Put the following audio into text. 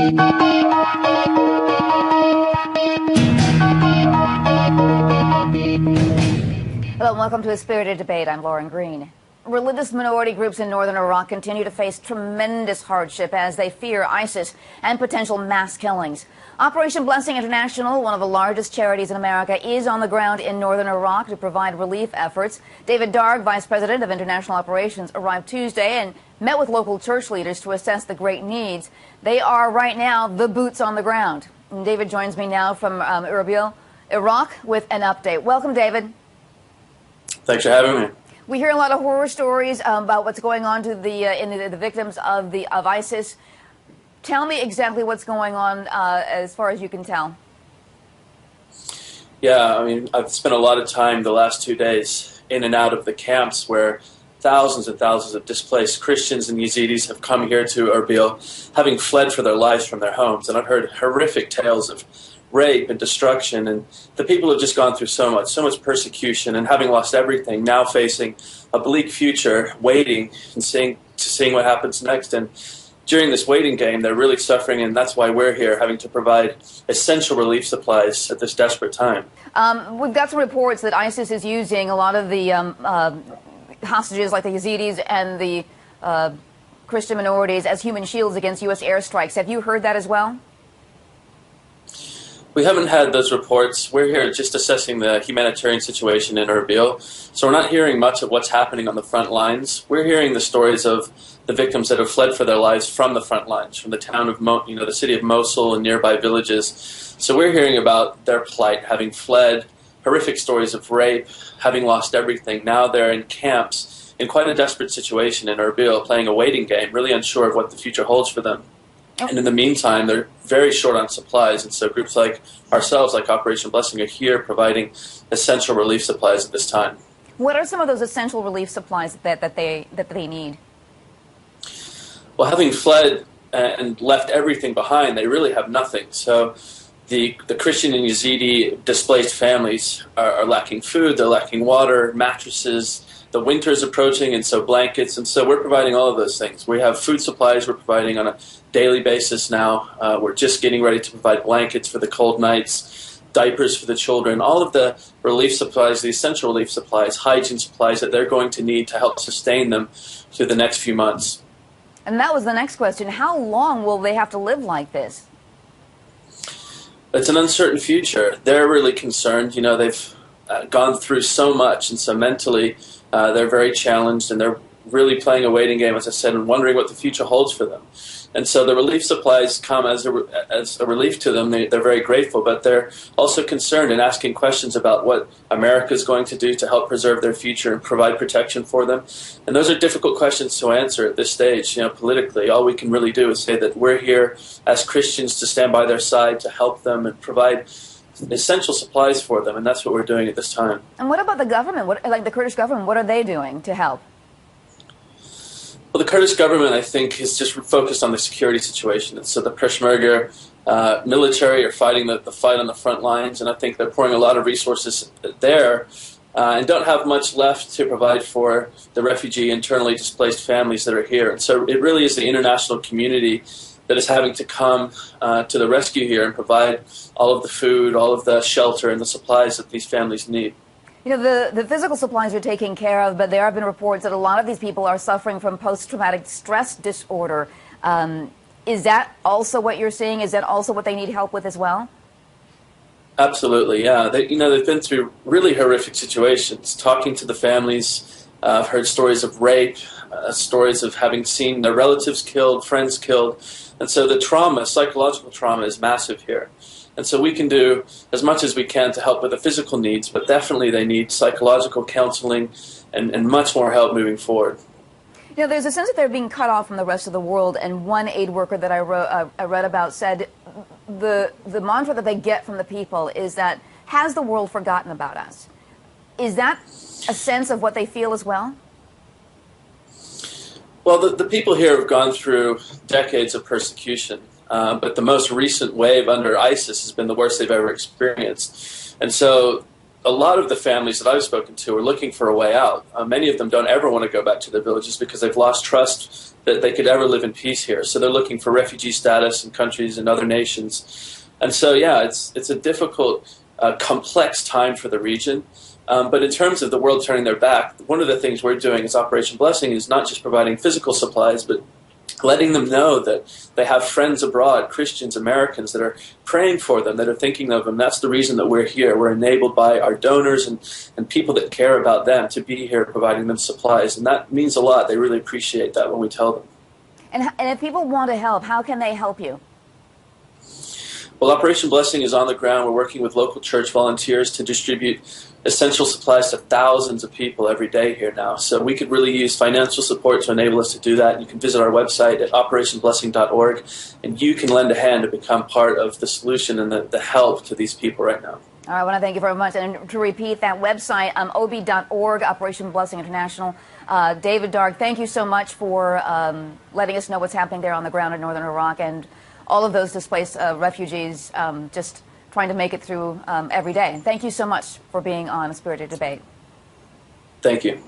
Hello and welcome to A Spirited Debate. I'm Lauren Green. Religious minority groups in northern Iraq continue to face tremendous hardship as they fear ISIS and potential mass killings. Operation Blessing International, one of the largest charities in America, is on the ground in northern Iraq to provide relief efforts. David Darg, Vice President of International Operations, arrived Tuesday and met with local church leaders to assess the great needs. They are right now the boots on the ground. And David joins me now from Erbil, Iraq, with an update. Welcome, David. Thanks for having me. We hear a lot of horror stories about what's going on to the victims of ISIS. Tell me exactly what's going on as far as you can tell. Yeah, I mean, I've spent a lot of time the last 2 days in and out of the camps where thousands and thousands of displaced Christians and Yazidis have come here to Erbil, having fled for their lives from their homes. And I've heard horrific tales of rape and destruction, and the people have just gone through so much persecution, and having lost everything, now facing a bleak future, waiting and seeing what happens next. And during this waiting game, they're really suffering, and that's why we're here, having to provide essential relief supplies at this desperate time. We've got some reports that ISIS is using a lot of the hostages, like the Yazidis and the Christian minorities, as human shields against U.S. airstrikes. Have you heard that as well? We haven't had those reports. We're here just assessing the humanitarian situation in Erbil, so we're not hearing much of what's happening on the front lines. We're hearing the stories of the victims that have fled for their lives from the front lines, from the town of the city of Mosul and nearby villages. So we're hearing about their plight, having fled, horrific stories of rape, having lost everything. Now they're in camps in quite a desperate situation in Erbil, playing a waiting game, really unsure of what the future holds for them. And in the meantime, they're very short on supplies, and so groups like ourselves, like Operation Blessing, are here providing essential relief supplies at this time. What are some of those essential relief supplies that they need? Well, having fled and left everything behind, they really have nothing. So the Christian and Yazidi displaced families are lacking food, they're lacking water, mattresses. The winter is approaching, and so blankets, and so we're providing all of those things. We have food supplies we're providing on a daily basis now. We're just getting ready to provide blankets for the cold nights, diapers for the children, all of the relief supplies, the essential relief supplies, hygiene supplies that they're going to need to help sustain them through the next few months. And that was the next question. How long will they have to live like this? It's an uncertain future. They're really concerned. You know, they've gone through so much, and so mentally they're very challenged, and they're really playing a waiting game, as I said, and wondering what the future holds for them. And so the relief supplies come as a relief to them. They're very grateful, but they're also concerned and asking questions about what America is going to do to help preserve their future and provide protection for them. And those are difficult questions to answer at this stage. You know, politically, all we can really do is say that we're here as Christians to stand by their side, to help them and provide essential supplies for them, and that's what we're doing at this time. And what about the government? Like the Kurdish government, what are they doing to help? Well, the Kurdish government, I think, is just focused on the security situation. And so the Peshmerga military are fighting the fight on the front lines, and I think they're pouring a lot of resources there and don't have much left to provide for the refugee, internally displaced families that are here. And so it really is the international community that is having to come to the rescue here and provide all of the food, all of the shelter, and the supplies that these families need. You know, the physical supplies are taken care of, but there have been reports that a lot of these people are suffering from post-traumatic stress disorder. Is that also what you're seeing? Is that also what they need help with as well? Absolutely, yeah. They've been through really horrific situations. Talking to the families, I've heard stories of rape, stories of having seen their relatives killed, friends killed. And so the trauma, psychological trauma, is massive here. And so we can do as much as we can to help with the physical needs, but definitely they need psychological counseling and much more help moving forward. You know, there's a sense that they're being cut off from the rest of the world, and one aid worker that I read about said the mantra that they get from the people is that, has the world forgotten about us? Is that a sense of what they feel as well? Well, the people here have gone through decades of persecution. But the most recent wave under ISIS has been the worst they've ever experienced. And so a lot of the families that I've spoken to are looking for a way out. Many of them don't ever want to go back to their villages because they've lost trust that they could ever live in peace here. So they're looking for refugee status in countries and other nations. And so, yeah, it's a difficult, complex time for the region. But in terms of the world turning their back, one of the things we're doing as Operation Blessing is not just providing physical supplies, but letting them know that they have friends abroad, Christians, Americans, that are praying for them, that are thinking of them. That's the reason that we're here. We're enabled by our donors and people that care about them to be here providing them supplies. And that means a lot. They really appreciate that when we tell them. And if people want to help, how can they help you? Well, Operation Blessing is on the ground. We're working with local church volunteers to distribute essential supplies to thousands of people every day here now. So we could really use financial support to enable us to do that. You can visit our website at operationblessing.org, and you can lend a hand to become part of the solution and the help to these people right now. All right, I want to thank you very much. And to repeat that website, ob.org, Operation Blessing International. David Darg, thank you so much for letting us know what's happening there on the ground in northern Iraq and all of those displaced refugees just trying to make it through every day. And thank you so much for being on A Spirited Debate. Thank you.